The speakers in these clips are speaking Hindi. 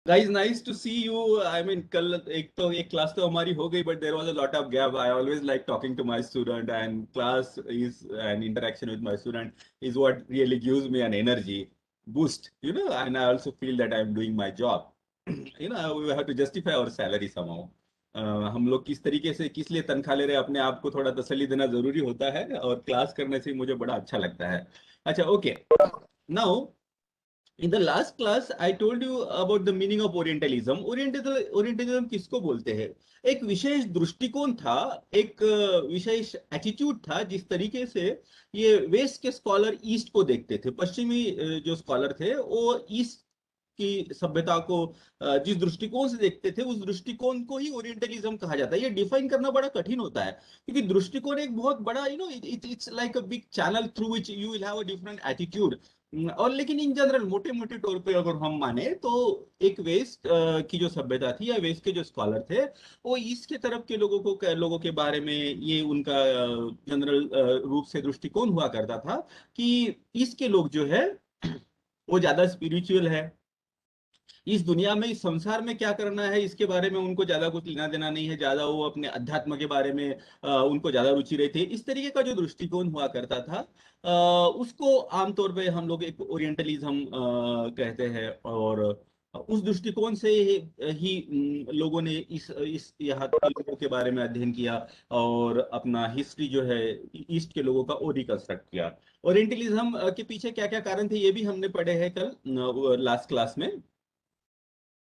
Guys, nice to see you. I mean, कल एक क्लास तो हमारी हो गई, but there was a lot of gap. I always like talking to my student, and class is an interaction with my student is what really gives me an energy boost, and I also feel that I'm doing my job. We have to justify our salary somehow. हम लोग किस तरीके से किस लिए तनख्वाह ले रहे हैं, अपने आप को थोड़ा तसल्ली देना जरूरी होता है, और क्लास करने से मुझे बड़ा अच्छा लगता है. अच्छा, okay. Now, in the last class I told you about the meaning of orientalism. Orientalism किसको बोलते हैं? एक विशेष दृष्टिकोण था, एक विशेष एटीट्यूड था, जिस तरीके से ये वेस्ट के स्कॉलर ईस्ट को देखते थे. पश्चिमी जो स्कॉलर थे वो ईस्ट की सभ्यता को जिस दृष्टिकोण से देखते थे, उस दृष्टिकोण को ही ओरिएंटलिज्म कहा जाता है. ये डिफाइन करना बड़ा कठिन होता है, क्योंकि दृष्टिकोण एक बहुत बड़ा, it's like a big channel through which you will have a different attitude. और लेकिन इन जनरल मोटे मोटे तौर पे अगर हम माने तो एक वेस्ट की जो सभ्यता थी, या वेस्ट के जो स्कॉलर थे, वो ईस्ट के तरफ के लोगों के बारे में ये उनका जनरल रूप से दृष्टिकोण हुआ करता था कि ईस्ट के लोग जो है वो ज्यादा स्पिरिचुअल है. इस दुनिया में, इस संसार में क्या करना है, इसके बारे में उनको ज्यादा कुछ लेना देना नहीं है. ज्यादा वो अपने अध्यात्म के बारे में उनको ज्यादा रुचि रहती है. इस तरीके का जो दृष्टिकोण हुआ करता था, उसको आमतौर पे हम लोग एक ओरिएंटलिज्म कहते हैं. और उस दृष्टिकोण से ही लोगों ने इस यहाँ के लोगों के बारे में अध्ययन किया, और अपना हिस्ट्री जो है ईस्ट के लोगों का वो रिकंस्ट्रक्ट किया. ओरिएंटलिज्म के पीछे क्या क्या कारण थे, ये भी हमने पढ़े हैं कल लास्ट क्लास में,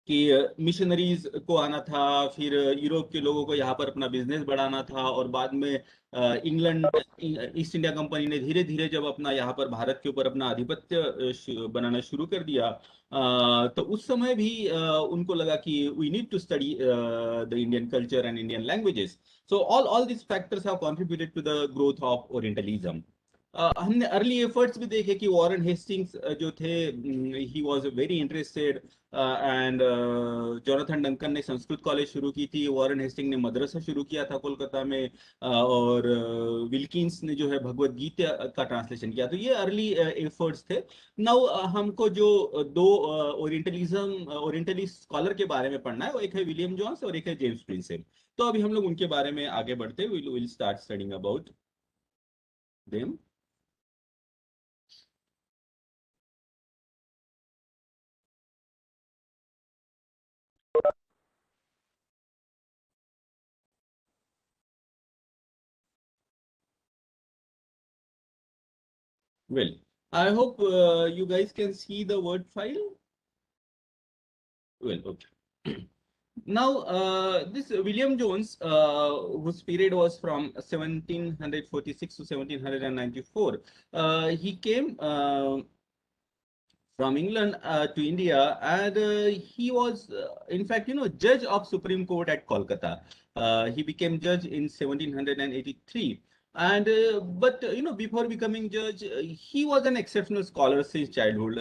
कि मिशनरीज को आना था, फिर यूरोप के लोगों को यहाँ पर अपना बिजनेस बढ़ाना था, और बाद में इंग्लैंड ईस्ट इंडिया कंपनी ने धीरे धीरे जब अपना यहाँ पर भारत के ऊपर अपना आधिपत्य बनाना शुरू कर दिया, तो उस समय भी उनको लगा कि we need to study the Indian culture and Indian languages. So all this factors have contributed to the growth of orientalism. हमने अर्ली एफर्ट्स भी देखे कि वॉरेन हेस्टिंग्स जो थे, he was very interested, and Jonathan Duncan ने संस्कृत कॉलेज शुरू की थी, वॉरेन हेस्टिंग ने मदरसा शुरू किया था कोलकाता में, और विल्किंस ने जो है भगवत गीता का ट्रांसलेशन किया. तो ये अर्ली एफर्ट्स थे. नाउ हमको जो दो ओरिएंटलिस्ट स्कॉलर के बारे में पढ़ना है, वो एक है विलियम जोन्स और एक है जेम्स प्रिंसेप. तो अभी हम लोग उनके बारे में आगे बढ़ते, will start studying about them. Well, I hope you guys can see the word file. Well, okay. Now, this William Jones, whose period was from 1746 to 1794, he came from England to India, and he was, in fact, judge of Supreme Court at Kolkata. He became judge in 1783. And but before becoming judge, he was an exceptional scholar since childhood.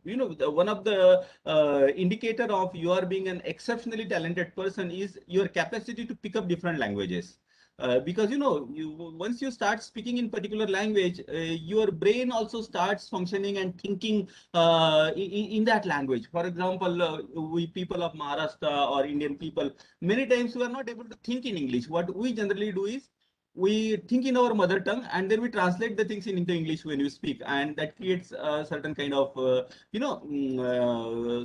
One of the indicator of you are being an exceptionally talented person is your capacity to pick up different languages. Because once you start speaking in particular language, your brain also starts functioning and thinking in that language. For example, we people of Maharashtra or Indian people, many times we are not able to think in English. What we generally do is we think in our mother tongue, and then we translate the things into English when you speak, and that creates a certain kind of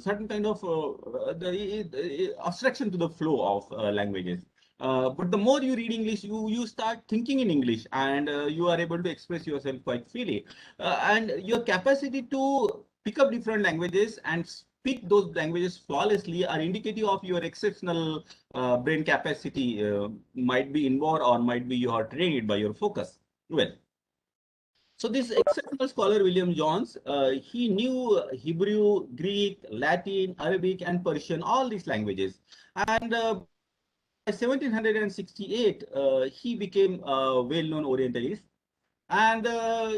certain kind of obstruction to the flow of languages. But the more you read English, you start thinking in English, and you are able to express yourself quite freely. And your capacity to pick up different languages and speak those languages flawlessly are indicative of your exceptional brain capacity. Might be inborn, or might be you are trained it by your focus. Well, so this exceptional scholar William Jones, he knew Hebrew, Greek, Latin, Arabic, and Persian, all these languages. And by 1768, he became a well-known Orientalist, and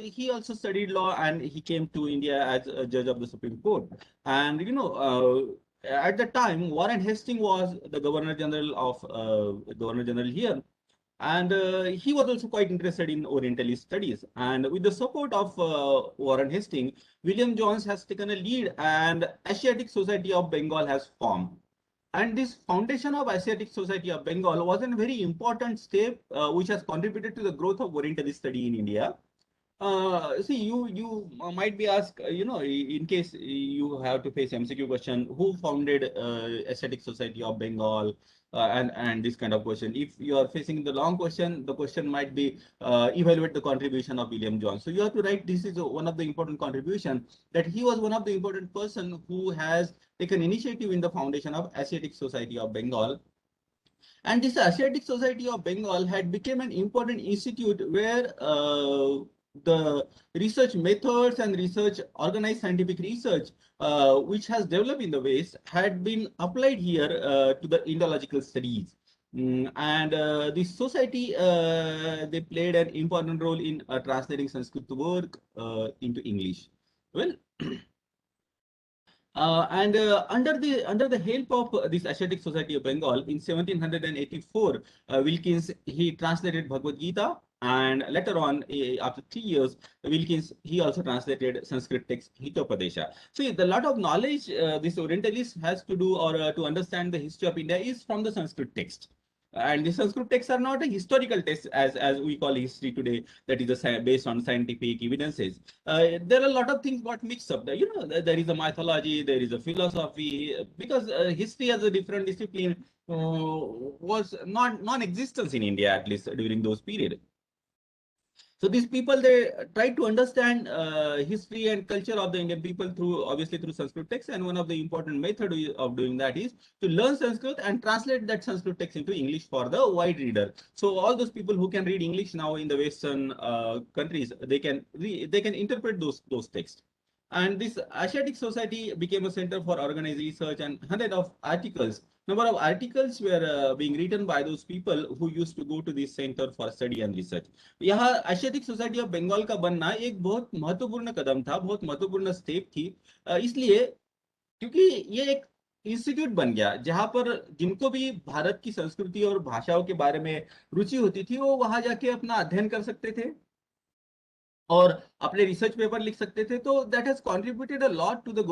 he also studied law, and he came to India as a judge of the Supreme Court. And at the time, Warren Hastings was the Governor General here, And he was also quite interested in Orientalist studies. And with the support of Warren Hastings, William Jones has taken a lead, and Asiatic Society of Bengal has formed. And this foundation of Asiatic Society of Bengal was a very important step which has contributed to the growth of Orientalist study in India. See, you might be asked, in case you have to face MCQ question, who founded Aesthetic Society of Bengal, and this kind of question. If you are facing the long question, the question might be evaluate the contribution of William Jones. So you have to write this is one of the important contribution, that he was one of the important person who has taken initiative in the foundation of Asiatic Society of Bengal. And this Asiatic Society of Bengal had become an important institute where the research methods and research, organized scientific research, which has developed in the West, had been applied here to the Indological studies. And this society, they played an important role in translating Sanskrit work into English. Well, under the help of this Asiatic Society of Bengal in 1784, Wilkins he translated Bhagavad Gita, and later on, after 3 years, Wilkins he also translated Sanskrit text Hitopadesha. So the lot of knowledge this Orientalist has to do, or to understand the history of India, is from the Sanskrit text. And the Sanskrit texts are not a historical text as we call history today, that is based on scientific evidences. There are a lot of things got mixed up. There is a mythology, there is a philosophy, because history as a different discipline was not non-existence in India, at least during those periods. So these people, they try to understand history and culture of the Indian people through, obviously through Sanskrit text. And one of the important method of doing that is to learn Sanskrit and translate that Sanskrit text into English for the wide reader. So all those people who can read English now in the Western countries, they can interpret those texts. And this Asiatic Society became a center for organized research, and hundreds of articles. Number of articles were being written by those people who used to go to this center for study and research. यहाँ एशियाटिक सोसाइटी ऑफ बंगाल का बनना एक बहुत महत्वपूर्ण कदम था, बहुत महत्वपूर्ण स्टेप थी, इसलिए क्योंकि ये एक इंस्टीट्यूट बन गया जहां पर जिनको भी भारत की संस्कृति और भाषाओं के बारे में रुचि होती थी, वो वहां जाके अपना अध्ययन कर सकते थे और अपने रिसर्च पेपर लिख सकते थे. तो that has contributed a lot to the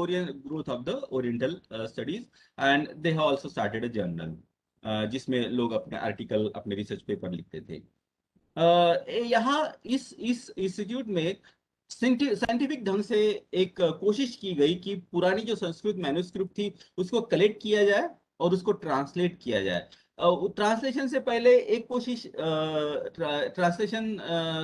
growth of the oriental studies, and they have also started a journal जिसमें लोग अपने आर्टिकल, अपने रिसर्च पेपर लिखते थे. यहाँ इस इंस्टीट्यूट में साइंटिफिक ढंग से एक कोशिश की गई कि पुरानी जो संस्कृत मैन्युस्क्रिप्ट थी उसको कलेक्ट किया जाए और उसको ट्रांसलेट किया जाए. ट्रांसलेशन से पहले एक कोशिश, ट्रांसलेशन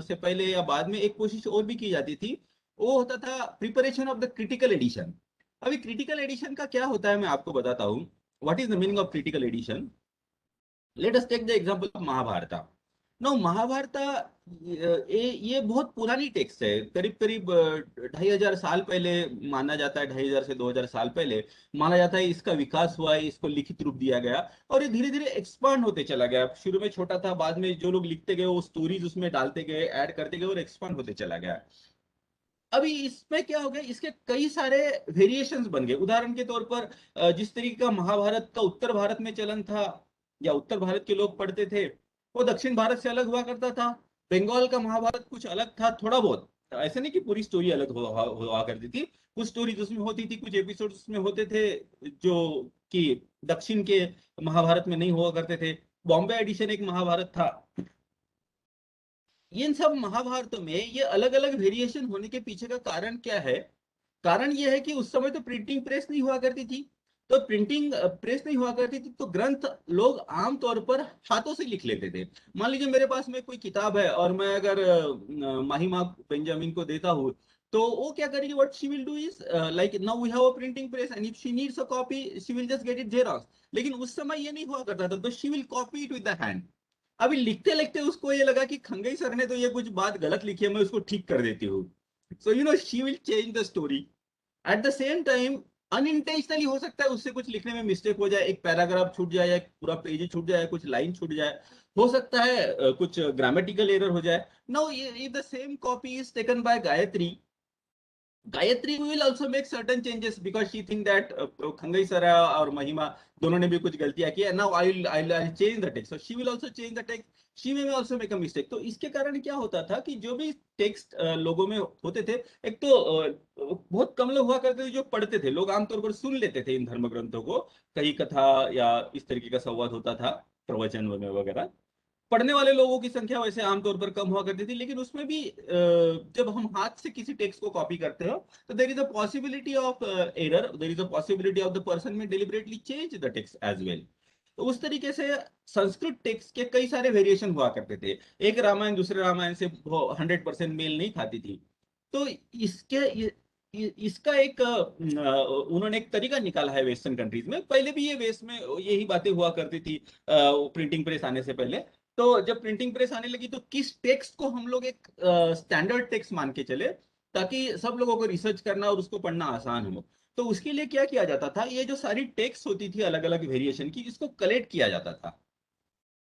से पहले या बाद में एक कोशिश और भी की जाती थी, वो होता था preparation of the critical edition. अभी क्रिटिकल एडिशन का क्या होता है मैं आपको बताता हूँ. What is the meaning of critical edition? Let us take the example of Mahabharata. No Mahabharata ये बहुत पुरानी टेक्स्ट है, करीब करीब 2500 साल पहले माना जाता है, 2500 से 2000 साल पहले माना जाता है इसका विकास हुआ है, इसको लिखित रूप दिया गया और ये धीरे धीरे एक्सपांड होते चला गया. शुरू में छोटा था, बाद में जो लोग लिखते गए वो स्टोरीज उसमें डालते गए, ऐड करते गए और एक्सपांड होते चला गया. अभी इसमें क्या हो गया, इसके कई सारे वेरिएशंस बन गए. उदाहरण के तौर पर जिस तरीके का महाभारत का उत्तर भारत में चलन था या उत्तर भारत के लोग पढ़ते थे, वो दक्षिण भारत से अलग हुआ करता था. बंगाल का महाभारत कुछ अलग था, थोड़ा बहुत, ऐसे नहीं कि पूरी स्टोरी अलग हुआ करती थी. कुछ स्टोरीज उसमें होती थी, कुछ एपिसोड उसमें होते थे जो कि दक्षिण के महाभारत में नहीं हुआ करते थे. बॉम्बे एडिशन एक महाभारत था. इन सब महाभारतों में ये अलग अलग वेरिएशन होने के पीछे का कारण क्या है? कारण यह है कि उस समय तो प्रिंटिंग प्रेस नहीं हुआ करती थी. तो प्रिंटिंग प्रेस नहीं हुआ करती थी तो ग्रंथ लोग आमतौर पर हाथों से लिख लेते थे. मान लीजिए मेरे पास में कोई किताब है और मैं अगर माहिमा बेंजामिन को देता हूँ, तो वो क्या करेगी? What she will do is, like now we have a printing press and if she needs a copy she will just get it xerox. लेकिन उस समय ये नहीं हुआ करता था, तो she will copy it with the hand. अभी लिखते लिखते उसको ये लगा कि खंगई सर ने तो ये कुछ बात गलत लिखी है, मैं उसको ठीक कर देती हूँ. So she will change the story. At the same time unintentionally हो सकता है उससे कुछ लिखने में मिस्टेक हो जाए, एक पैराग्राफ छूट जाए या पूरा पेज छूट जाए, कुछ लाइन छूट जाए, हो सकता है कुछ ग्रामेटिकल एरर हो जाए. Now if the same copy is taken by Gayatri, Gayatri will also make certain changes because she think that Khangai Sara और महिमा दोनों ने भी कुछ गलतियां की है. Now I'll change the text. So she will also change the text. She may also make a mistake. तो इसके कारण क्या होता था कि जो भी टेक्स्ट लोगों में होते थे, एक तो बहुत कम लोग हुआ करते थे जो पढ़ते थे. लोग आमतौर पर सुन लेते थे इन धर्म ग्रंथों को, कहीं कथा या इस तरीके का संवाद होता था, प्रवचन वगैरह. पढ़ने वाले लोगों की संख्या वैसे आमतौर पर कम हुआ करती थी, लेकिन उसमें भी जब हम हाथ से किसी टेक्स्ट को कॉपी करते हो तो there is a possibility of error, there is a possibility of the person may deliberately change the text as well. तो उस तरीके से संस्कृत टेक्स्ट के कई सारे वेरिएशन हुआ करते थे. एक रामायण दूसरे रामायण से 100% मेल नहीं खाती थी. तो इसके इसका एक उन्होंने एक तरीका निकाला है वेस्टर्न कंट्रीज में. पहले भी ये वेस्ट में यही बातें हुआ करती थी प्रिंटिंग प्रेस आने से पहले. तो जब प्रिंटिंग प्रेस आने लगी तो किस टेक्स्ट को हम लोग एक स्टैंडर्ड टेक्स्ट मान के चले ताकि सब लोगों को रिसर्च करना और उसको पढ़ना आसान हो. तो उसके लिए क्या किया जाता था, ये जो सारी टेक्स्ट होती थी अलग अलग वेरिएशन की, इसको कलेक्ट किया जाता था.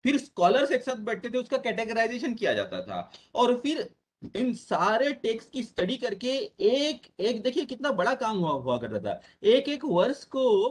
फिर स्कॉलर्स एक साथ बैठते थे, उसका कैटेगराइजेशन किया जाता था. और फिर इन सारे टेक्स्ट की स्टडी करके एक एक देखिए कितना बड़ा काम हुआ करता था. एक एक वर्ष को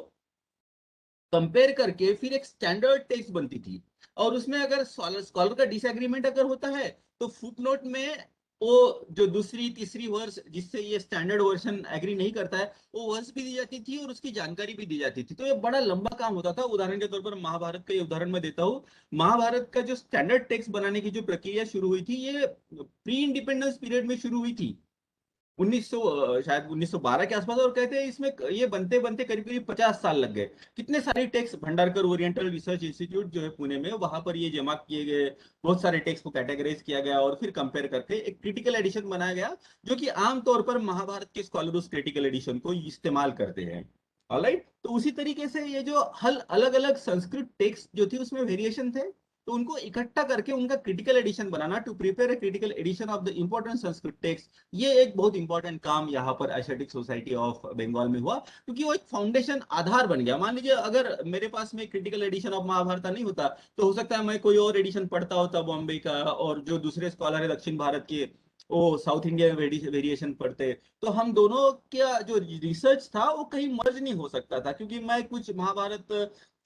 कंपेयर करके फिर एक स्टैंडर्ड टेक्स्ट बनती थी. और उसमें अगर स्कॉलर का डिसएग्रीमेंट अगर होता है तो फुटनोट में वो जो दूसरी तीसरी वर्ष जिससे ये स्टैंडर्ड वर्जन एग्री नहीं करता है वो वर्ष भी दी जाती थी और उसकी जानकारी भी दी जाती थी. तो ये बड़ा लंबा काम होता था. उदाहरण के तौर पर महाभारत का ये उदाहरण मैं देता हूँ. महाभारत का जो स्टैंडर्ड टेक्स्ट बनाने की जो प्रक्रिया शुरू हुई थी, ये प्री इंडिपेंडेंस पीरियड में शुरू हुई थी, 1900 शायद 1912 के आसपास. और कहते हैं इसमें ये बनते बनते करीब करीब 50 साल लग गए. कितने सारे text Bhandarkar oriental research institute जो है पुणे में, वहां पर ये जमा किए गए. बहुत सारे टेक्स्ट को कैटेगराइज किया गया और फिर कंपेयर करके एक क्रिटिकल एडिशन बनाया गया, जो कि आमतौर पर महाभारत के स्कॉलर उस क्रिटिकल एडिशन को इस्तेमाल करते हैं. ऑलराइट. तो उसी तरीके से ये जो हल अलग अलग संस्कृत टेक्स्ट जो थी उसमें वेरिएशन थे, तो उनको इकट्ठा करके उनका क्रिटिकल एडिशन बनाना, to prepare a critical edition of the important Sanskrit text, ये एक बहुत इंपॉर्टेंट काम यहाँ पर एशियाटिक सोसाइटी ऑफ बंगाल में हुआ. क्योंकि वो एक फाउंडेशन आधार बन गया. मान लीजिए अगर मेरे पास में क्रिटिकल एडिशन ऑफ महाभारत नहीं होता तो हो सकता है मैं कोई और एडिशन पढ़ता होता बॉम्बे का, और जो दूसरे स्कॉलर है दक्षिण भारत के वो साउथ इंडिया वेरिएशन पढ़ते. तो हम दोनों का जो रिसर्च था वो कहीं मर्ज नहीं हो सकता था, क्योंकि मैं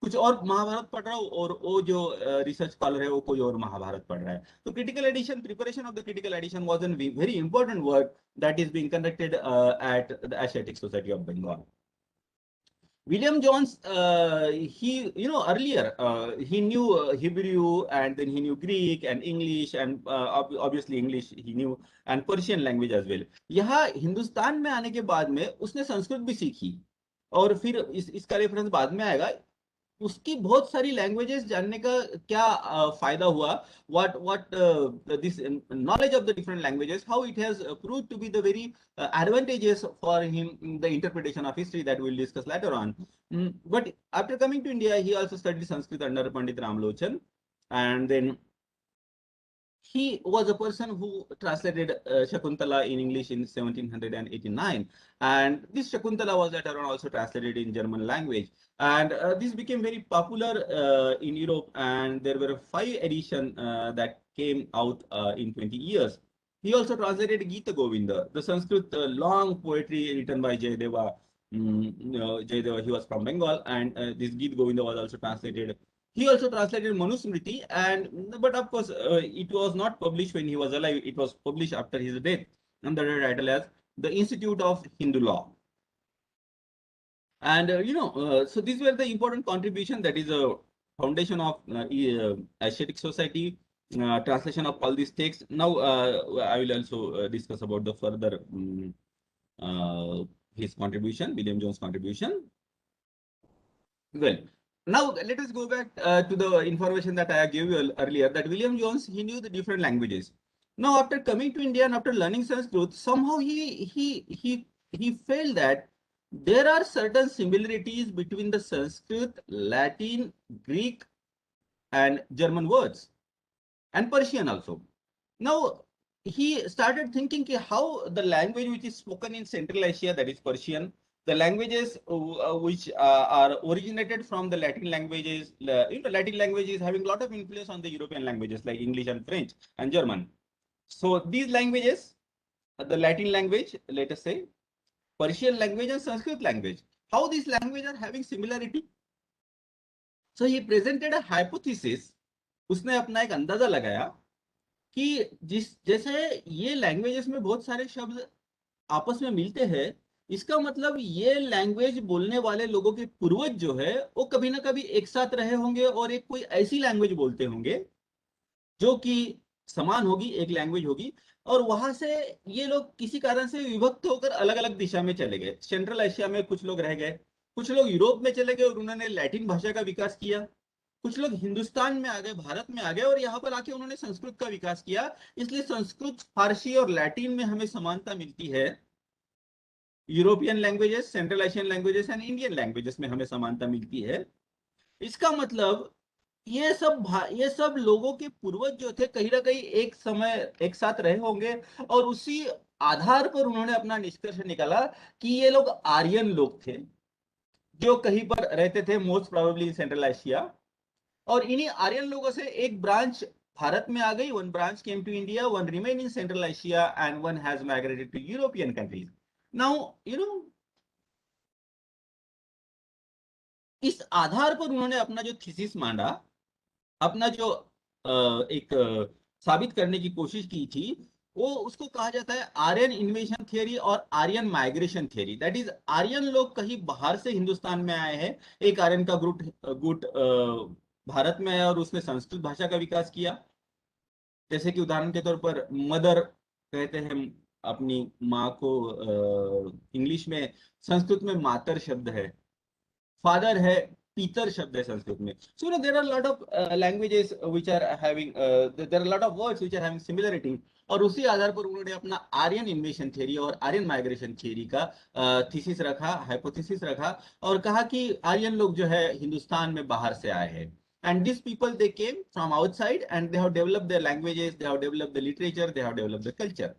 कुछ और महाभारत पढ़ रहा हूँ और वो जो रिसर्च स्कॉलर है वो कोई और महाभारत पढ़ रहा है. तो critical edition, preparation of the critical addition was an very important work that is being conducted at the Asiatic Society of Bengal. William Jones, he, earlier he knew Hebrew, and then he knew Greek and English, and obviously English he knew, and Persian language as well. यहाँ हिंदुस्तान में आने के बाद में उसने संस्कृत भी सीखी, और फिर इसका रेफरेंस बाद में आएगा. उसकी बहुत सारी लैंग्वेजेस जानने का क्या फायदा हुआ, what this knowledge of the different languages, how it has proved to be the very advantageous for him in the interpretation of history, that we'll discuss later on. But after coming to India, he also studied Sanskrit under Pandit Ramlochan, and then he was a person who translated Shakuntala in English in 1789, and this Shakuntala was later on also translated in German language, and this became very popular in Europe, and there were 5 editions that came out in 20 years. He also translated Gita Govinda, the Sanskrit long poetry written by Jayadeva. Jayadeva, he was from Bengal, and this Gita Govinda was also translated. He also translated Manusmriti, but of course, it was not published when he was alive. It was published after his death under the title as the Institute of Hindu Law. And so these were the important contribution, that is a foundation of Asiatic Society, translation of all these texts. Now I will also discuss about the further his contribution, William Jones' contribution. Well, now let us go back to the information that I gave you earlier, that William Jones, he knew the different languages. Now, after coming to India and after learning Sanskrit, somehow he felt that there are certain similarities between the Sanskrit, Latin, Greek, and German words, and Persian also. Now, he started thinking how the language which is spoken in Central Asia, that is Persian, the languages which are originated from the Latin languages, Latin languages having a lot of influence on the European languages like English and French and German. So these languages, the Latin language, let us say, Persian language and Sanskrit language. How these languages are having similarity? So he presented a hypothesis. उसने अपना एक अंदाजा लगाया कि जैसे ये लैंग्वेजेस में बहुत सारे शब्द आपस में मिलते हैं, इसका मतलब ये लैंग्वेज बोलने वाले लोगों के पूर्वज जो है वो कभी ना कभी एक साथ रहे होंगे और एक कोई ऐसी लैंग्वेज बोलते होंगे जो कि समान होगी, एक लैंग्वेज होगी, और वहां से ये लोग किसी कारण से विभक्त होकर अलग अलग दिशा में चले गए। सेंट्रल एशिया में कुछ लोग रह गए, कुछ लोग यूरोप में चले गए और उन्होंने लैटिन भाषा का विकास किया, कुछ लोग हिंदुस्तान में आ गए, भारत में आ गए और यहाँ पर आके उन्होंने संस्कृत का विकास किया। इसलिए संस्कृत, फारसी और लैटिन में हमें समानता मिलती है। European languages, central Asian languages and Indian languages में हमें समानता मिलती है। इसका मतलब ये सब लोगों के पूर्वज जो थे कहीं ना कहीं एक समय एक साथ रहे होंगे, और उसी आधार पर उन्होंने अपना निष्कर्ष निकाला कि ये लोग आर्यन लोग थे जो कहीं पर रहते थे, most probably in central Asia. और इन्हीं आर्यन लोगों से एक ब्रांच भारत में आ गई, one branch came to India, one remain in central Asia and one has migrated to European countries. Now इस आधार पर उन्होंने अपना जो थीसिस मांडा, अपना जो एक साबित करने की कोशिश की थी, वो उसको कहा जाता है आर्यन इन्वेशन थियरी और Aryan migration theory. That is Aryan लोग कहीं बाहर से हिंदुस्तान में आए हैं, एक आर्यन का गुट गुट भारत में है और उसने संस्कृत भाषा का विकास किया। जैसे कि उदाहरण के तौर पर मदर कहते हैं अपनी माँ को, इंग्लिश में, संस्कृत में मातर शब्द है, फादर है, पीतर शब्द है संस्कृत में। So there are lot of languages which are having, there are lot of words which are having similarity. और उसी आधार पर उन्होंने अपना आर्यन इन्वेशन थ्योरी और आर्यन माइग्रेशन थ्योरी का थीसिस रखा, हाइपोथेसिस रखा, और कहा कि आर्यन लोग जो है हिंदुस्तान में बाहर से आए हैं, and these people they came from outside and they have developed their languages, they have developed the literature, they have developed the culture.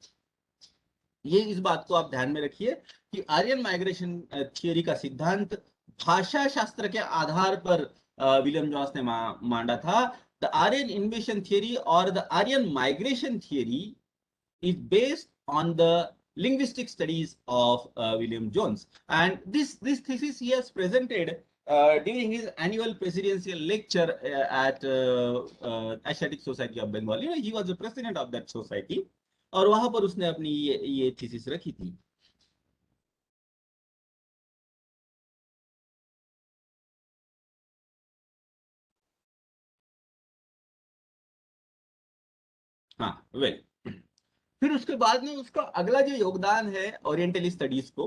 ये इस बात को आप ध्यान में रखिए कि आर्यन माइग्रेशन थियरी का सिद्धांत भाषा शास्त्र के आधार पर विलियम जोन्स ने मांडा था। द आर्यन इन्वेशन थियरी और the Aryan migration theory is based on the linguistic studies of William Jones, and this thesis he has presented during his annual presidential lecture at Asiatic Society of Bengal. You know, he was the president of that society, और वहां पर उसने अपनी ये थीसिस रखी थी। हाँ, वेल, फिर उसके बाद में उसका अगला जो योगदान है ओरिएंटल स्टडीज को,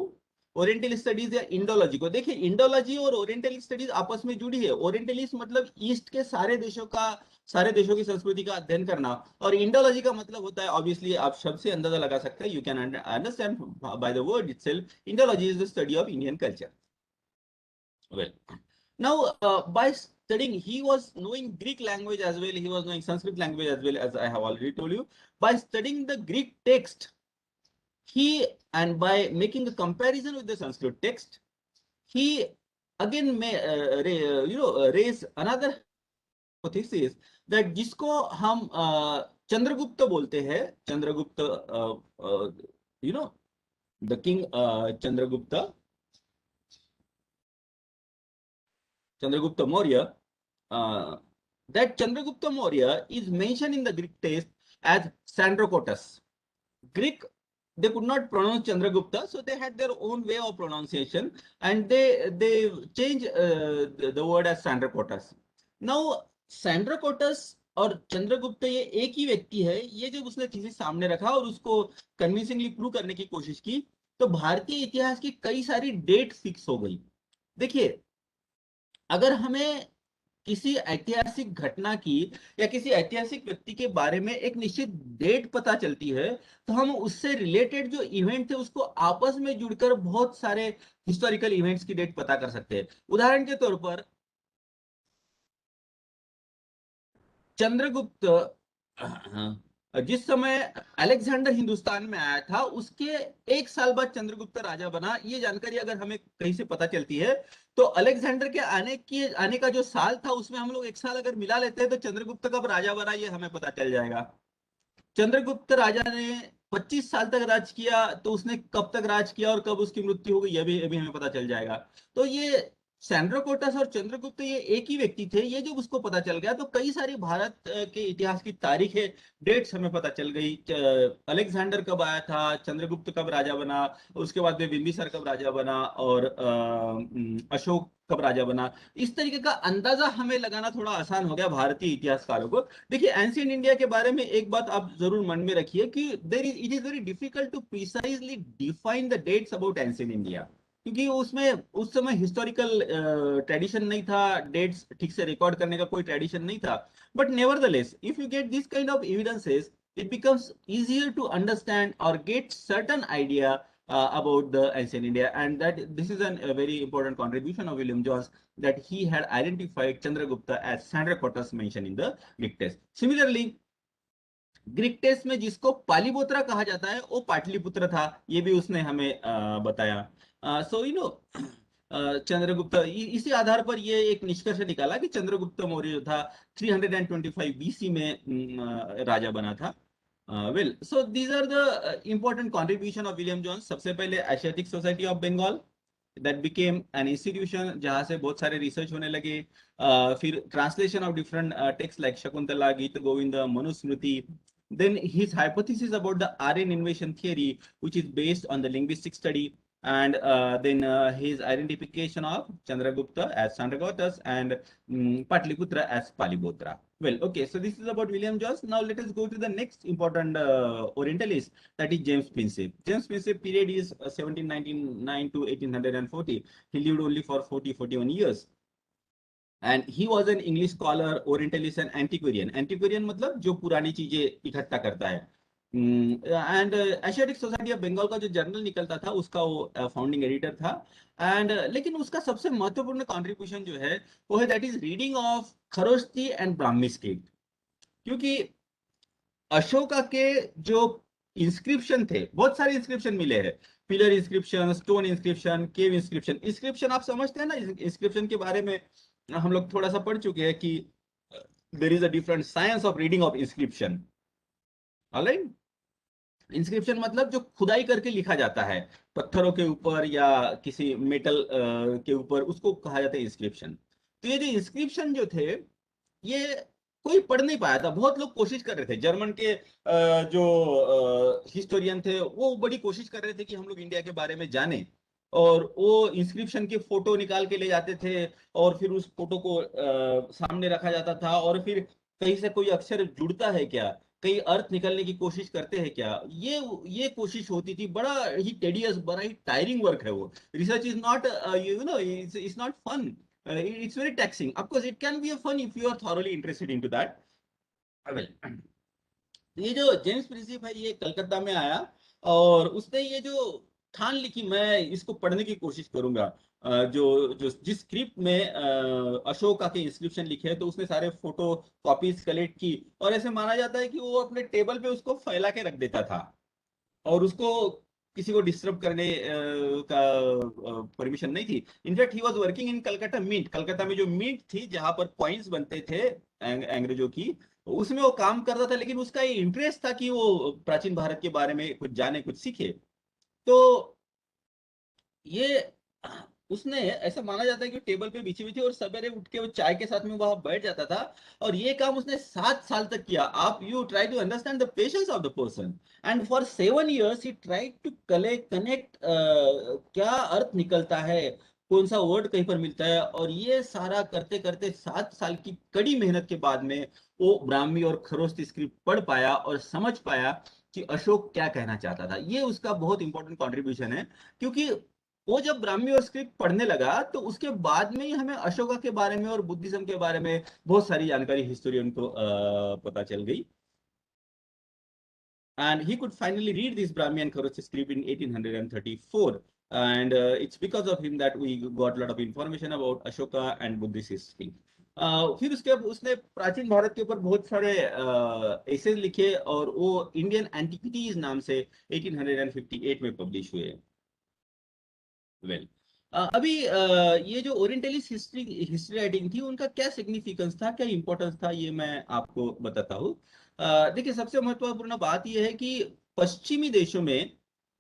ओरिएंटल स्टडीज या इंडोलॉजी को। देखिए, इंडोलॉजी और ओरिएंटल स्टडीज आपस में जुड़ी है। ओरिएंटलिस्ट मतलब ईस्ट के सारे देशों का, सारे देशों की संस्कृति का अध्ययन करना, और इंडोलॉजी का मतलब होता है, ऑब्वियसली आप शब्द से अंदाजा लगा सकते हैं, you can understand by the word itself, Indology is the study of Indian culture. Well, now by studying, he was knowing Greek language as well, he was knowing Sanskrit language as well, as I have already told you. By studying the Greek text, he, and by making a comparison with the Sanskrit text, he again may raise another hypothesis, that जिसको हम चंद्रगुप्त बोलते हैं, Chandragupta, you know, the king Chandragupta Maurya, that Chandragupta Maurya is mentioned in the Greek text as Sandrocotus. Greek, they could not pronounce Chandragupta, so they had their own way of pronunciation, and they changed the word as Sandrocotus. Now, Sandrocotus और चंद्रगुप्त ये एक ही व्यक्ति है। ये जब उसने थीसिस सामने रखा और उसको कन्विंसिंगली प्रूव करने की कोशिश की, तो भारतीय इतिहास की कई सारी डेट फिक्स हो गई। देखिए, अगर हमें किसी ऐतिहासिक घटना की या किसी ऐतिहासिक व्यक्ति के बारे में एक निश्चित डेट पता चलती है, तो हम उससे रिलेटेड जो इवेंट थे उसको आपस में जुड़कर बहुत सारे हिस्टोरिकल इवेंट्स की डेट पता कर सकते हैं। उदाहरण के तौर पर चंद्रगुप्त, जिस समय अलेक्जेंडर हिंदुस्तान में आया था, उसके एक साल बाद चंद्रगुप्त राजा बना, ये जानकारी अगर हमें कहीं से पता चलती है, तो अलेक्जेंडर के आने का जो साल था उसमें हम लोग एक साल अगर मिला लेते हैं, तो चंद्रगुप्त कब राजा बना ये हमें पता चल जाएगा। चंद्रगुप्त राजा ने 25 साल तक राज किया, तो उसने कब तक राज किया और कब उसकी मृत्यु हो गई, यह भी हमें पता चल जाएगा। तो ये सैंड्रोकोटस और चंद्रगुप्त ये एक ही व्यक्ति थे, ये जब उसको पता चल गया तो कई सारी भारत के इतिहास की तारीखें, डेट्स हमें पता चल गई। अलेक्जेंडर कब आया था, चंद्रगुप्त कब राजा बना, उसके बाद में बिंबिसार कब राजा बना, और अशोक कब राजा बना। इस तरीके का अंदाजा हमें लगाना थोड़ा आसान हो गया भारतीय इतिहासकारों को। देखिए, एंशियंट इंडिया के बारे में एक बात आप जरूर मन में रखिए कि it is very difficult to precisely define the dates about ancient India, क्योंकि उसमें उस समय हिस्टोरिकल ट्रेडिशन नहीं था, डेट्स ठीक से रिकॉर्ड करने का कोई ट्रेडिशन नहीं था। But nevertheless, if you get this kind of evidences, it becomes easier to understand or get certain idea about the ancient India, and that this is a very important contribution of William Jones, that he had identified Chandragupta as Sandracotus mentioned in the Greek text. Similarly, Greek text में जिसको पालीबोत्रा कहा जाता है वो पाटलिपुत्र था, ये भी उसने हमें बताया। सो यू नो चंद्रगुप्त, इसी आधार पर ये एक निष्कर्ष निकाला कि चंद्रगुप्त मौर्य जो था 325 बीसी में राजा बना था। Well, so these are the important contribution of William Jones. सबसे पहले Asiatic Society of Bengal, that became an institution जहां से बहुत सारे रिसर्च होने लगे। फिर translation of different text like Shakuntala, Geet Govind, Manusmriti. Then his hypothesis about the Aryan invasion theory, which is based on the linguistic study, and then his identification of Chandragupta as Sandragotas and Patliputra as Palibotra. Well, okay, so this is about William Jones. Now let us go to the next important Orientalist, that is James Prinsep. James Prinsep period is 1799 to 1840. He lived only for 41 years. And he was an English scholar, Orientalist and antiquarian. Antiquarian मतलब जो पुरानी चीजें इकट्ठा करता है। And Asiatic Society of Bengal का जो जर्नल निकलता था उसका वो फाउंडिंग एडिटर था। एंड लेकिन उसका सबसे महत्वपूर्ण कंट्रीब्यूशन जो है वो है that is reading of Kharosthi and Brahmi script. क्योंकि अशोका के जो इंस्क्रिप्शन थे, बहुत सारे इंस्क्रिप्शन मिले हैं, पिलर इंस्क्रिप्शन, स्टोन इंस्क्रिप्शन, केव इंस्क्रिप्शन। इंस्क्रिप्शन आप समझते हैं ना, इंस्क्रिप्शन के बारे में हम लोग थोड़ा सा पढ़ चुके हैं कि there is a different science of reading of inscription. Alright, inscription मतलब जो खुदाई करके लिखा जाता है पत्थरों के ऊपर या किसी मेटल के ऊपर, उसको कहा जाता है इंस्क्रिप्शन। तो ये जो इंस्क्रिप्शन जो थे ये कोई पढ़ नहीं पाया था। बहुत लोग कोशिश कर रहे थे, जर्मन के जो हिस्टोरियन थे वो बड़ी कोशिश कर रहे थे कि हम लोग इंडिया के बारे में जाने, और वो इंस्क्रिप्शन की फोटो निकाल के ले जाते थे और फिर उस फोटो को सामने रखा जाता था, और फिर कहीं से कोई अक्षर जुड़ता है क्या, कई अर्थ निकलने की कोशिश करते हैं क्या, ये कोशिश होती थी। बड़ा ही टेडियस, बड़ा ही टायरिंग वर्क है वो। Research is not you know it's not fun, it's very taxing. Of course it can be a fun if you are thoroughly interested into that. Well, ये जो जेम्स प्रिंसिप है ये कलकत्ता में आया और उसने ये जो ठान ली कि मैं इसको पढ़ने की कोशिश करूंगा। जो जो जिस स्क्रिप्ट में अशोका के इंस्क्रिप्शन लिखे हैं, तो उसने सारे फोटो कॉपीज कलेक्ट की, और ऐसे माना जाता है कि वो अपने टेबल पे उसको फैला के रख देता था, और उसको किसी को डिस्टर्ब करने का परमिशन नहीं थी। In fact he was working in Calcutta mint. Calcutta में जो मिंट थी जहां पर कॉइन्स बनते थे अंग्रेजों की, उसमें वो काम करता था, लेकिन उसका ये इंटरेस्ट था कि वो प्राचीन भारत के बारे में कुछ जाने, कुछ सीखे। तो ये उसने, ऐसा माना जाता है कि टेबल पे बिछी हुई थी और सवेरे उठ के वो चाय के साथ में वहां बैठ जाता था, और ये काम उसने 7 साल तक किया। आप you try to understand the patience of the person, and for 7 years he try to connect क्या अर्थ निकलता है, कौन सा वर्ड कहीं पर मिलता है, और ये सारा करते करते 7 साल की कड़ी मेहनत के बाद में वो ब्राह्मी और खरोष्टी स्क्रिप्ट पढ़ पाया और समझ पाया कि अशोक क्या कहना चाहता था। ये उसका बहुत इंपॉर्टेंट कॉन्ट्रीब्यूशन है, क्योंकि वो जब ब्राह्मी और स्क्रिप्ट पढ़ने लगा तो उसके बाद में ही हमें अशोका के बारे में और बुद्धिज्म के बारे में बहुत सारी जानकारी हिस्टोरियन को पता चल गई। And he could finally read this Brahmi and Kharosthi script in 1834, and it's because of him that we got a lot of information about Ashoka and Buddhist history. फिर उसके उसने प्राचीन भारत के ऊपर बहुत सारे एसेज लिखे, और वो इंडियन एंटिक्विटीज नाम से 1858 में पब्लिश हुए। वेल, अभी ये जो ओरिएंटलिस्ट हिस्ट्री राइटिंग थी उनका क्या सिग्निफिकेंस था, क्या इंपॉर्टेंस था, ये मैं आपको बताता हूँ। देखिए, सबसे महत्वपूर्ण बात यह है कि पश्चिमी देशों में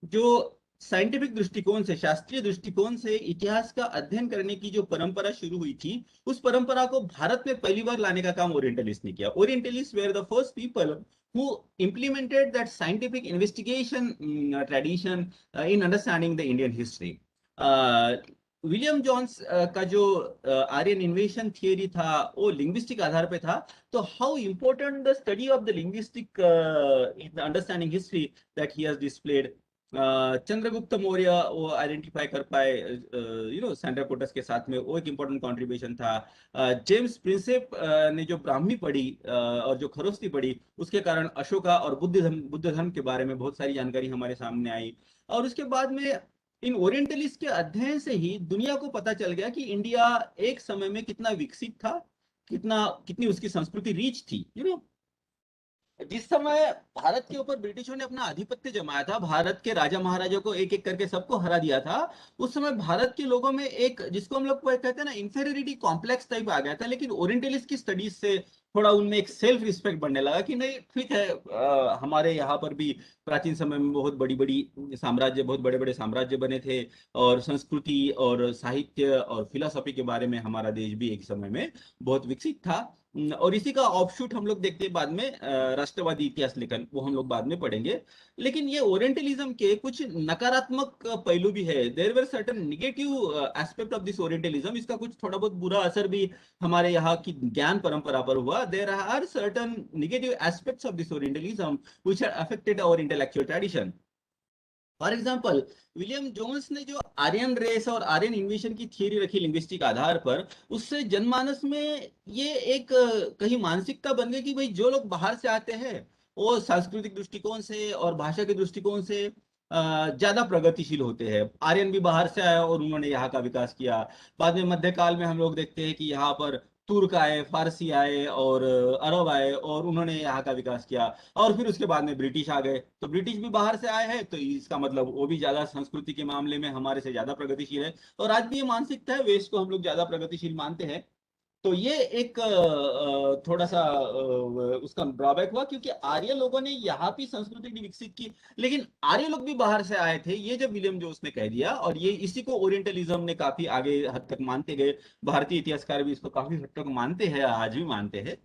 जो साइंटिफिक दृष्टिकोण से, शास्त्रीय दृष्टिकोण से इतिहास का अध्ययन करने की जो परंपरा शुरू हुई थी, उस परंपरा को भारत में पहली बार लाने का काम ओरिएंटलिस्ट ने किया। Orientalist were the first people who implemented that scientific investigation tradition in understanding the Indian history. William Jones का जो आर्यन इन्वेशन थियरी था वो लिंग्विस्टिक आधार पे था। तो how important the study of the linguistic in understanding history that he has displayed. Chandragupta Maurya वो आइडेंटिफाई कर पाए सैंड्रा पोर्टस के साथ में, वो एक इम्पोर्टेंट कंट्रीब्यूशन था। जेम्स प्रिंसेप ने जो ब्राह्मी पढ़ी और जो खरोस्ती पढ़ी, उसके कारण अशोका और बुद्ध धर्म के बारे में बहुत सारी जानकारी हमारे सामने आई। और उसके बाद में इन ओरिएंटलिस्ट के अध्ययन से ही दुनिया को पता चल गया कि इंडिया एक समय में कितना विकसित था, कितनी उसकी संस्कृति रीच थी। जिस समय भारत के ऊपर ब्रिटिशों ने अपना आधिपत्य जमाया था, भारत के राजा महाराजा को एक एक करके सबको हरा दिया था, उस समय भारत के लोगों में एक, जिसको हम लोग कहते हैं ना, इंफेरियोरिटी कॉम्प्लेक्स टाइप आ गया था। लेकिन ओरिएंटलिस्ट की स्टडीज से थोड़ा उनमें एक सेल्फ रिस्पेक्ट बढ़ने लगा कि नहीं ठीक है, हमारे यहाँ पर भी प्राचीन समय में बहुत बड़ी बड़ी साम्राज्य, बहुत बड़े बड़े साम्राज्य बने थे, और संस्कृति और साहित्य और फिलोसफी के बारे में हमारा देश भी एक समय में बहुत विकसित था। और इसी का ऑफशूट हम लोग देखते हैं बाद में राष्ट्रवादी इतिहास लेखन, वो हम लोग बाद में पढ़ेंगे। लेकिन ये ओरिएंटलिज्म के कुछ नकारात्मक पहलू भी है। There were certain negative aspect of this orientalism. इसका कुछ थोड़ा बहुत बुरा असर भी हमारे यहाँ की ज्ञान परंपरा पर हुआ। There are certain negative aspects of this orientalism which have affected our intellectual tradition. For example, William Jones ने जो आर्यन रेस और आर्यन इन्वेशन की थियरी रखी लिंग्विस्टिक आधार पर, उससे जनमानस में ये एक कहीं मानसिकता बन गई कि भाई जो लोग बाहर से आते हैं वो सांस्कृतिक दृष्टिकोण से और भाषा के दृष्टिकोण से ज्यादा प्रगतिशील होते हैं। आर्यन भी बाहर से आया और उन्होंने यहाँ का विकास किया। बाद में मध्यकाल में हम लोग देखते हैं कि यहाँ पर तुर्क आए, फारसी आए और अरब आए और उन्होंने यहाँ का विकास किया। और फिर उसके बाद में ब्रिटिश आ गए, तो ब्रिटिश भी बाहर से आए हैं, तो इसका मतलब वो भी ज्यादा संस्कृति के मामले में हमारे से ज्यादा प्रगतिशील है। और आज भी ये मानसिकता है, वेस्ट को हम लोग ज्यादा प्रगतिशील मानते हैं। तो ये एक थोड़ा सा उसका ड्रॉबैक हुआ, क्योंकि आर्य लोगों ने यहाँ भी संस्कृति विकसित की, लेकिन आर्य लोग भी बाहर से आए थे, ये जब विलियम जोन्स ने कह दिया, और ये इसी को ओरिएंटलिज्म ने काफी आगे हद तक मानते गए। भारतीय इतिहासकार भी इसको काफी हद तक मानते हैं, आज भी मानते हैं।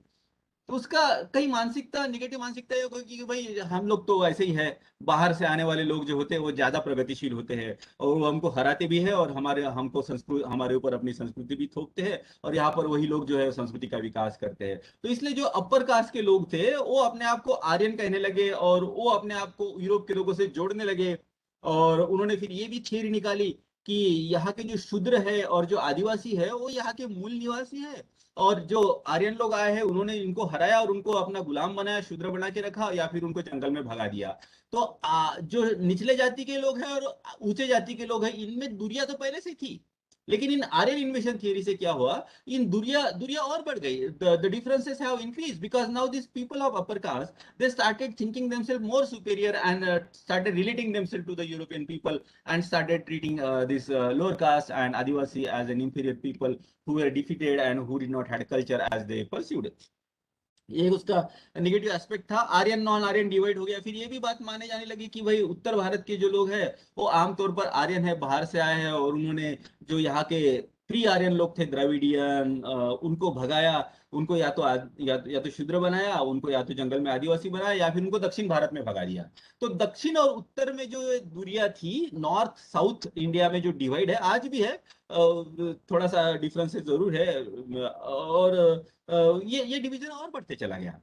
तो उसका कई मानसिकता, निगेटिव मानसिकता ये होगी कि भाई हम लोग तो ऐसे ही है, बाहर से आने वाले लोग जो होते हैं वो ज्यादा प्रगतिशील होते हैं, और वो हमको हराते भी है, और हमको संस्कृति, हमारे ऊपर अपनी संस्कृति भी थोपते हैं, और यहाँ पर वही लोग जो है संस्कृति का विकास करते हैं। तो इसलिए जो अपर कास्ट के लोग थे वो अपने आप को आर्यन कहने लगे, और वो अपने आप को यूरोप के लोगों से जोड़ने लगे। और उन्होंने फिर ये भी थियरी निकाली कि यहाँ के जो शूद्र है और जो आदिवासी है वो यहाँ के मूल निवासी है, और जो आर्यन लोग आए हैं उन्होंने इनको हराया और उनको अपना गुलाम बनाया, शूद्र बना के रखा, या फिर उनको जंगल में भगा दिया। तो जो निचले जाति के लोग हैं और ऊंचे जाति के लोग हैं, इनमें दूरियां तो पहले से थी, लेकिन इन आर्यन इन्वेशन थियरी से क्या हुआ, इन दूरियां दूरियां और बढ़ गई। The differences have increase because now this people of upper caste, they started thinking themselves more superior and started relating themselves to the European people, and started treating this lower caste and Adivasi as an inferior people who were defeated and who did not had culture as they pursued. ये उसका नेगेटिव एस्पेक्ट था। आर्यन नॉन आर्यन डिवाइड हो गया। फिर ये भी बात माने जाने लगी कि भाई उत्तर भारत के जो लोग हैं वो आमतौर पर आर्यन है, बाहर से आए हैं, और उन्होंने जो यहाँ के प्री आर्यन लोग थे द्रविडियन, उनको भगाया, उनको या तो शूद्र बनाया, उनको या तो जंगल में आदिवासी बनाया, या फिर उनको दक्षिण भारत में भगा दिया। तो दक्षिण और उत्तर में जो दूरियां थी, नॉर्थ साउथ इंडिया में जो डिवाइड है आज भी है, थोड़ा सा डिफरेंसेस जरूर है, और ये डिवीजन और बढ़ते चला गया।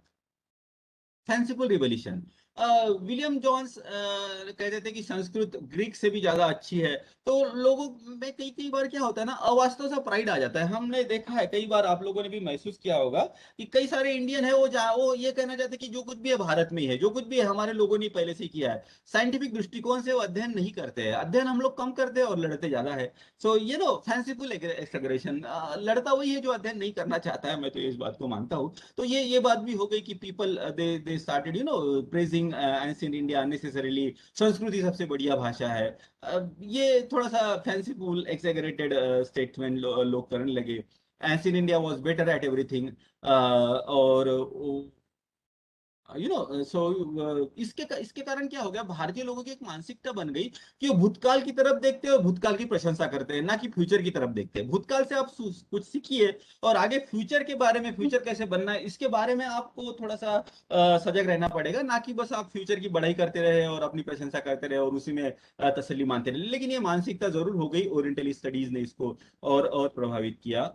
फैंसीफुल रिवोल्यूशन, विलियम जोन्स कहते थे कि संस्कृत ग्रीक से भी ज्यादा अच्छी है। तो लोगों में कई कई बार क्या होता है ना, अवास्तव सा प्राइड आ जाता है। हमने देखा है कई बार, आप लोगों ने भी महसूस किया होगा कि कई सारे इंडियन है वो ये कहना चाहते हैं कि जो कुछ भी है भारत में ही है, जो कुछ भी है हमारे लोगों ने पहले से किया है। साइंटिफिक दृष्टिकोण से वो अध्ययन नहीं करते हैं, अध्ययन हम लोग कम करते हैं और लड़ते ज्यादा है। सो ये नो फैंसीफुल एक्सग्रेशन, लड़ता वही है जो अध्ययन नहीं करना चाहता है। मैं तो इस बात को मानता हूँ। तो ये बात भी हो गई कि people they started praising ancient India unnecessarily, संस्कृति सबसे बढ़िया भाषा है। ये थोड़ा सा फैंसीफुल एक्सेगरेटेड स्टेटमेंट लोग करने लगे। Ancient India was better at everything, और इसके कारण क्या हो गया, भारतीय लोगों की एक मानसिकता बन गई कि वो भूतकाल की तरफ देखते हैं और भूतकाल की प्रशंसा करते हैं, ना कि फ्यूचर की तरफ देखते हैं। भूतकाल से आप कुछ सीखिए और आगे फ्यूचर के बारे में, फ्यूचर कैसे बनना है इसके बारे में आपको थोड़ा सा सजग रहना पड़ेगा, ना कि बस आप फ्यूचर की बढ़ाई करते रहे और अपनी प्रशंसा करते रहे और उसी में तसल्ली मानते रहे। लेकिन ये मानसिकता जरूर हो गई, ओरिएंटल स्टडीज ने इसको और प्रभावित किया।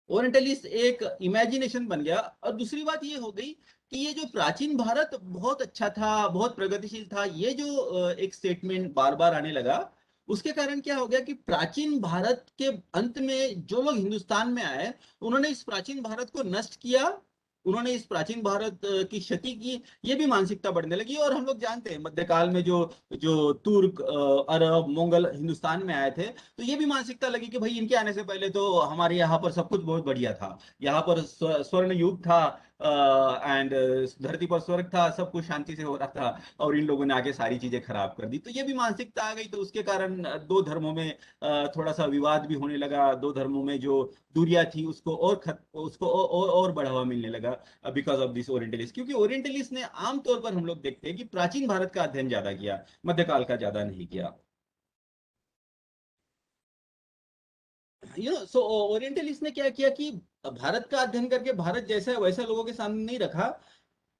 ओरिएंटलिस्ट एक इमेजिनेशन बन गया। और दूसरी बात ये हो गई कि ये जो प्राचीन भारत बहुत अच्छा था, बहुत प्रगतिशील था, ये जो एक स्टेटमेंट बार बार आने लगा, उसके कारण क्या हो गया कि प्राचीन भारत के अंत में जो लोग हिंदुस्तान में आए, उन्होंने इस प्राचीन भारत को नष्ट किया, उन्होंने इस प्राचीन भारत की क्षति की। ये भी मानसिकता बढ़ने लगी। और हम लोग जानते हैं मध्यकाल में जो जो तुर्क, अरब, मंगल हिंदुस्तान में आए थे, तो ये भी मानसिकता लगी कि भाई इनके आने से पहले तो हमारे यहाँ पर सब कुछ बहुत बढ़िया था, यहाँ पर स्वर्ण युग था, एंड धरती पर स्वर्ग था, सब कुछ शांति से हो रहा था, और इन लोगों ने आके सारी चीजें खराब कर दी। तो ये भी मानसिकता आ गई। तो उसके कारण दो धर्मों में थोड़ा सा विवाद भी होने लगा, दो धर्मों में जो दूरियां थी उसको और बढ़ावा मिलने लगा, बिकॉज ऑफ दिस ओरिएंटलिस्ट। क्योंकि ओरिएंटलिस्ट ने आमतौर पर हम लोग देखते हैं कि प्राचीन भारत का अध्ययन ज्यादा किया, मध्यकाल का ज्यादा नहीं किया। सो ओरिएंटलिस्ट ने क्या किया कि भारत का अध्ययन करके भारत जैसा है वैसा लोगों के सामने नहीं रखा,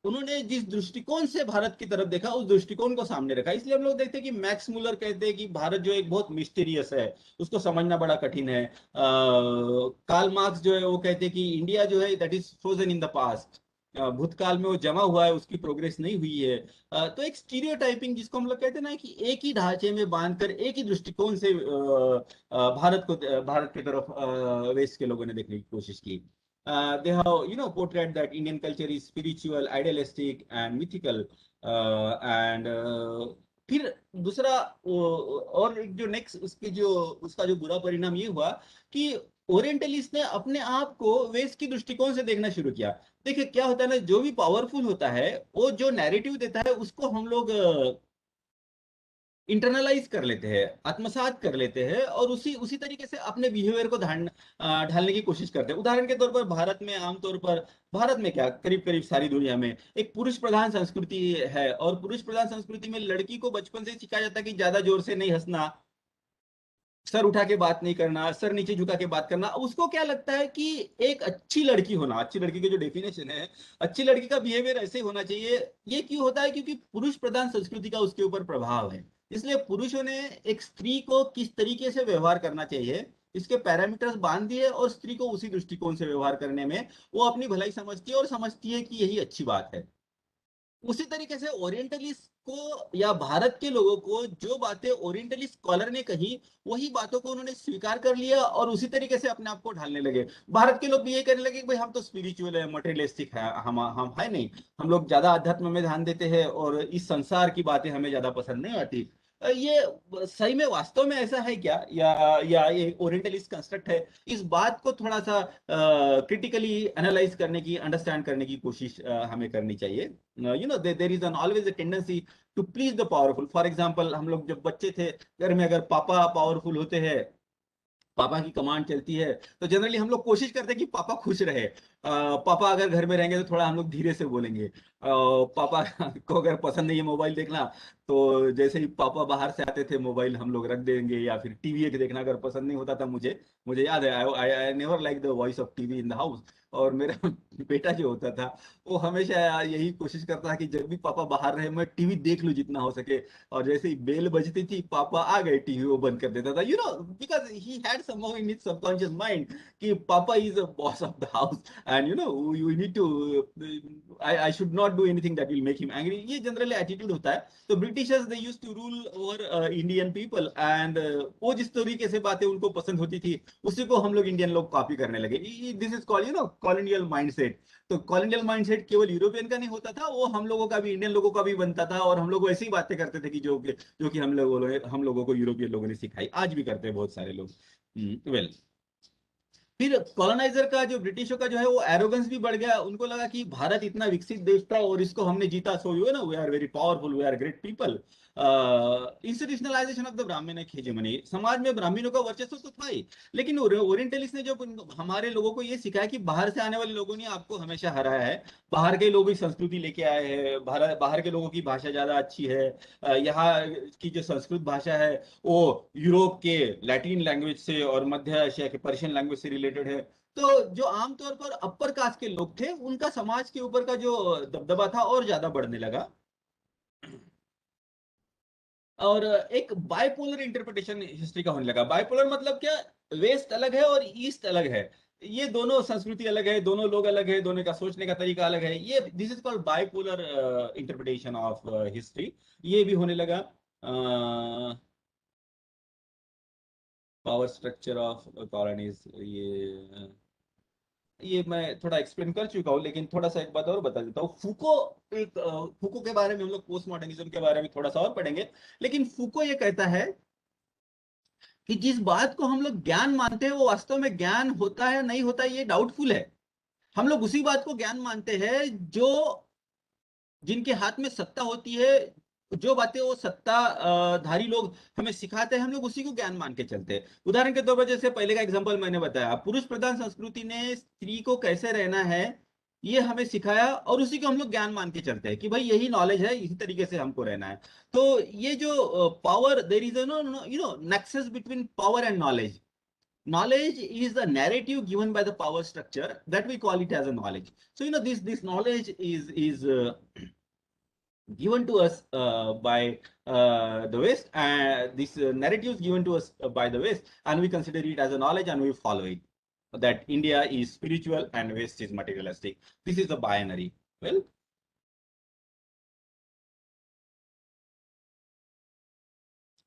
उन्होंने जिस दृष्टिकोण से भारत की तरफ देखा उस दृष्टिकोण को सामने रखा। इसलिए हम लोग देखते हैं कि मैक्स मुलर कहते हैं कि भारत जो एक बहुत मिस्टीरियस है, उसको समझना बड़ा कठिन है। कार्ल मार्क्स जो है वो कहते हैं कि इंडिया जो है that is frozen in the past, भूतकाल में वो जमा हुआ है, उसकी प्रोग्रेस नहीं हुई है। तो एक स्टीरियोटाइपिंग जिसको हम लोग कहते हैं ना, कि एक ही ढांचे में बांधकर एक ही दृष्टिकोण से भारत की तरफ वेस्ट के लोगों ने देखने की कोशिश की। They have portrayed that Indian culture is spiritual, idealistic and mythical. And फिर दूसरा और एक जो नेक्स्ट उसकी जो उसका जो बुरा परिणाम ये हुआ कि ओरिएंटलिस्ट ने अपने आप को वेस्ट की दृष्टिकोण से देखना शुरू किया। देखिए क्या होता है ना, जो भी पावरफुल होता है वो जो नैरेटिव देता है उसको हम लोग इंटरनलाइज कर लेते हैं, आत्मसात कर लेते हैं, और उसी उसी तरीके से अपने बिहेवियर को ढालने की कोशिश करते हैं। उदाहरण के तौर पर भारत में आमतौर पर, भारत में क्या करीब करीब सारी दुनिया में एक पुरुष प्रधान संस्कृति है, और पुरुष प्रधान संस्कृति में लड़की को बचपन से सिखाया जाता है कि ज्यादा जोर से नहीं हंसना, सर उठा के बात नहीं करना, सर नीचे झुका के बात करना। उसको क्या लगता है कि एक अच्छी लड़की होना, अच्छी लड़की की जो डेफिनेशन है, अच्छी लड़की का बिहेवियर ऐसे होना चाहिए। ये क्यों होता है? क्योंकि पुरुष प्रधान संस्कृति का उसके ऊपर प्रभाव है। इसलिए पुरुषों ने एक स्त्री को किस तरीके से व्यवहार करना चाहिए इसके पैरामीटर्स बांध दिए, और स्त्री को उसी दृष्टिकोण से व्यवहार करने में वो अपनी भलाई समझती है और समझती है कि यही अच्छी बात है। उसी तरीके से ओरिएंटलिस्ट को या भारत के लोगों को जो बातें ओरिएंटलिस्ट स्कॉलर ने कही, वही बातों को उन्होंने स्वीकार कर लिया और उसी तरीके से अपने आप को ढालने लगे। भारत के लोग भी ये कहने लगे कि भाई हम तो स्पिरिचुअल है, मटेरियलिस्टिक है, हम है नहीं, हम लोग ज्यादा अध्यात्म में ध्यान देते हैं और इस संसार की बातें हमें ज्यादा पसंद नहीं आती। ये सही में वास्तव में ऐसा है क्या, या ये ओरिएंटलिस्ट कंस्ट्रक्ट है? इस बात को थोड़ा सा क्रिटिकली एनालाइज करने की, अंडरस्टैंड करने की कोशिश हमें करनी चाहिए। There is an always a tendency to please the powerful. For example, हम लोग जब बच्चे थे, घर में अगर पापा पावरफुल होते हैं, पापा की कमांड चलती है, तो जनरली हम लोग कोशिश करते हैं कि पापा खुश रहे। पापा अगर घर में रहेंगे तो थोड़ा हम लोग धीरे से बोलेंगे। पापा को अगर पसंद नहीं है मोबाइल देखना, तो जैसे ही पापा बाहर से आते थे मोबाइल हम लोग रख देंगे। या फिर टीवी देखना अगर पसंद नहीं होता था, मुझे मुझे याद है, I never like the voice of TV in the house. और मेरा बेटा जो होता था, वो हमेशा यही कोशिश करता था कि जब भी पापा बाहर रहे मैं टीवी देख लूं जितना हो सके। और जैसे ही बेल बजती थी, पापा आ गए, टीवी वो बंद कर देता था, because he had somehow in his subconscious mind कि papa is a boss of the house, and you need to, I should not do anything that will make him angry. ये जनरली एटीट्यूड होता है। तो Britishers they used to rule over Indian people, and वो जिस तरीके से बातें उनको पसंद होती थी, उसी को हम लोग इंडियन लोग कॉपी करने लगे। This is called colonial mindset. तो कॉलोनियल माइंडसेट केवल यूरोपियन का नहीं होता था, वो हम लोगों का भी, इंडियन लोगों का भी बनता था। और हम लोग ऐसी ही बातें करते थे कि जो कि हम लोगों को यूरोपियन लोगों ने सिखाई, आज भी करते हैं बहुत सारे लोग। वेल, फिर कॉलोनाइजर का, जो ब्रिटिशों का जो है वो एरोगेंस भी बढ़ गया। उनको लगा कि भारत इतना विकसित देश था और इसको हमने जीता, so you know we are very powerful, we are great people. Institutionalisation of the Brahmin hegemony, समाज में ब्राह्मणों का वर्चस्व तो था ही, लेकिन ओरिएंटलिस्ट ने जो हमारे लोगों को ये सिखाया कि बाहर से आने वाले लोगों ने आपको हमेशा हराया है, बाहर के लोग भी संस्कृति लेके आए हैं, बाहर के लोगों की भाषा ज्यादा अच्छी है। यहाँ की जो संस्कृत भाषा है वो यूरोप के लैटिन लैंग्वेज से और मध्य एशिया के पर्शियन लैंग्वेज से रिलेटेड है। तो जो आमतौर पर अपर कास्ट के लोग थे उनका समाज के ऊपर का जो दबदबा था और ज्यादा बढ़ने लगा। और एक बाइपोलर इंटरप्रिटेशन हिस्ट्री का होने लगा। बाइपोलर मतलब क्या, वेस्ट अलग है और ईस्ट अलग है, ये दोनों संस्कृति अलग है, दोनों लोग अलग है, दोनों का सोचने का तरीका अलग है, ये this is called bipolar interpretation of history. ये भी होने लगा। पावर स्ट्रक्चर ऑफ कॉलोनीज, ये मैं थोड़ा एक्सप्लेन कर चुका हूँ, लेकिन थोड़ा सा एक बात और बता देता हूँ। फूको, एक फूको के बारे में हम लोग पोस्ट मॉडर्निज्म के बारे में थोड़ा सा और पढ़ेंगे। लेकिन फूको ये कहता है कि जिस बात को हम लोग ज्ञान मानते हैं वो वास्तव में ज्ञान होता है नहीं होता, ये डाउटफुल है। हम लोग उसी बात को ज्ञान मानते हैं जो, जिनके हाथ में सत्ता होती है, जो बातें वो सत्ता धारी लोग हमें सिखाते हैं, हम लोग उसी को ज्ञान मान के चलते हैं। उदाहरण के तौर पर जैसे पहले का एग्जांपल मैंने बताया, पुरुष प्रधान संस्कृति ने स्त्री को कैसे रहना है ये हमें सिखाया, और उसी को हम लोग ज्ञान मान के चलते हैं कि भाई यही नॉलेज है, इसी तरीके से हमको रहना है। तो ये जो power, there is no you know nexus between power and knowledge. Knowledge is the narrative given by the power structure that we call it as a knowledge. So this knowledge is given to us by the West, and this narrative is given to us by the West, and we consider it as a knowledge and we follow it. That India is spiritual and West is materialistic. This is the binary. Well,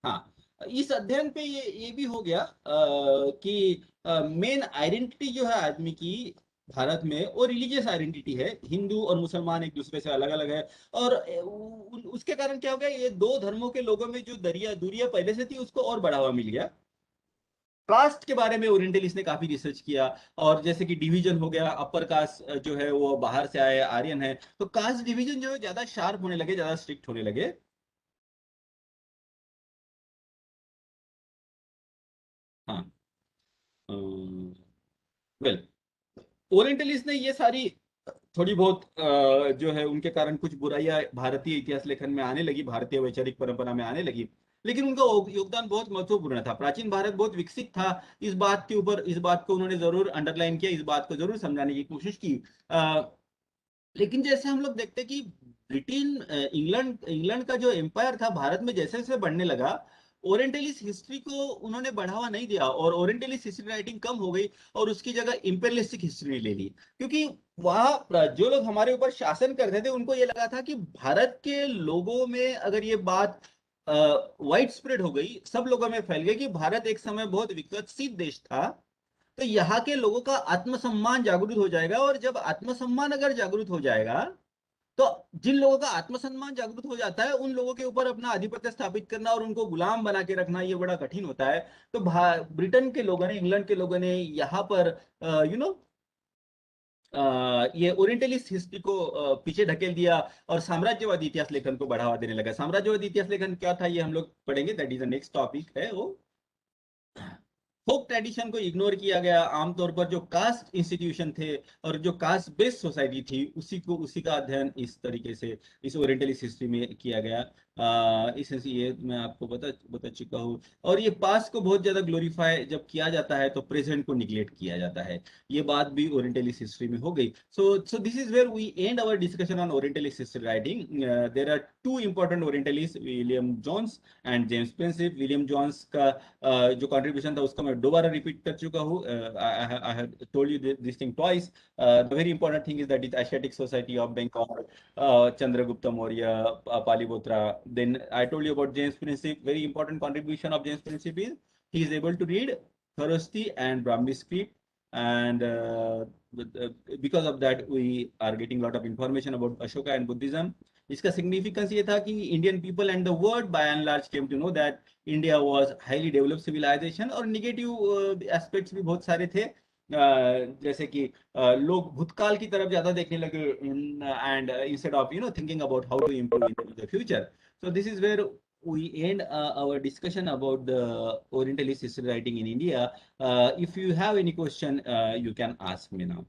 हाँ, इस अध्ययन पे ये भी हो गया कि मेन आइडेंटिटी जो है आदमी की भारत में, वो रिलीजियस आइडेंटिटी है। हिंदू और मुसलमान एक दूसरे से अलग अलग है, और उसके कारण क्या हो गया, ये दो धर्मों के लोगों में जो दूरियां पहले से थी उसको और बढ़ावा मिल गया। कास्ट के बारे में ओरिएंटलिस्ट ने काफी रिसर्च किया, और जैसे कि डिवीजन हो गया, अपर कास्ट जो है वो बाहर से आए आर्यन है, तो कास्ट डिवीजन जो है ज्यादा शार्प होने लगे, ज्यादा स्ट्रिक्ट होने लगे। हाँ, वेल, ओरिएंटलिस्ट ने ये सारी थोड़ी बहुत जो है उनके कारण कुछ बुराइयां भारतीय इतिहास लेखन में आने लगी, भारतीय वैचारिक परंपरा में आने लगी। लेकिन उनका योगदान बहुत महत्वपूर्ण था। प्राचीन भारत बहुत विकसित था, इस बात के ऊपर, इस बात को उन्होंने जरूर अंडरलाइन किया, इस बात को जरूर समझाने की कोशिश की। लेकिन जैसे हम लोग देखते हैं कि ब्रिटेन, इंग्लैंड इंग्लैंड का जो एम्पायर था भारत में जैसे जैसे बढ़ने लगा, ओरिएंटलिस्ट हिस्ट्री को उन्होंने बढ़ावा नहीं दिया, और ओरिएंटलिस्ट हिस्ट्री राइटिंग कम हो गई, और उसकी जगह इंपेरियलिस्टिक हिस्ट्री ले ली। क्योंकि वहाँ जो लोग हमारे ऊपर शासन करते थे उनको ये लगा था कि भारत के लोगों में अगर ये बात वाइड स्प्रेड हो गई, सब लोगों में फैल गई कि भारत एक समय बहुत विकसित देश था, तो यहाँ के लोगों का आत्मसम्मान जागृत हो जाएगा, और जब आत्मसम्मान अगर जागृत हो जाएगा, तो जिन लोगों का आत्मसम्मान जागृत हो जाता है उन लोगों के ऊपर अपना आधिपत्य स्थापित करना और उनको गुलाम बना के रखना ये बड़ा कठिन होता है। तो ब्रिटेन के लोगों ने, इंग्लैंड के लोगों ने यहाँ पर यू नो ये ओरिएंटलिस्ट हिस्ट्री को पीछे ढकेल दिया, और साम्राज्यवादी इतिहास लेखन को बढ़ावा देने लगा। साम्राज्यवादी इतिहास लेखन क्या था ये हम लोग पढ़ेंगे, that is the next topic है वो। फोक ट्रेडिशन को इग्नोर किया गया। आमतौर पर जो कास्ट इंस्टीट्यूशन थे और जो कास्ट बेस्ड सोसाइटी थी उसी का अध्ययन इस तरीके से इस ओरिएंटलिस्ट हिस्ट्री में किया गया। ये मैं आपको बता चुका हूँ। और ये पास्ट को बहुत ज्यादा ग्लोरीफाई जब किया जाता है तो प्रेजेंट को निग्लेक्ट किया जाता है, ये बात भी ओरिएंटलिस्ट हिस्ट्री में हो गई। So this is where we end our discussion on orientalist history writing. There are two important orientalist, William Jones and James Prinsep. William Jones का जो कंट्रीब्यूशन था उसका मैं दोबारा रिपीट कर चुका हूँ। I have told you this thing twice. The very important thing is that is Asiatic Society of Bengal, Chandragupta Maurya, Paliputra. Then I told you about James Princip. Very important contribution of James Princip is he is able to read Kharosthi and Brahmi script, and because of that we are getting a lot of information about Ashoka and Buddhism. इसका सिग्निफिकेंस ये था कि Indian people and the world by and large came to know that India was highly developed civilisation. और निगेटिव एस्पेक्ट्स भी बहुत सारे थे, जैसे कि लोग भूतकाल की तरफ ज्यादा देखने लगे, and instead of thinking about how to improve in the future. So this is where we end our discussion about the Orientalist history writing in India. If you have any question, you can ask me now.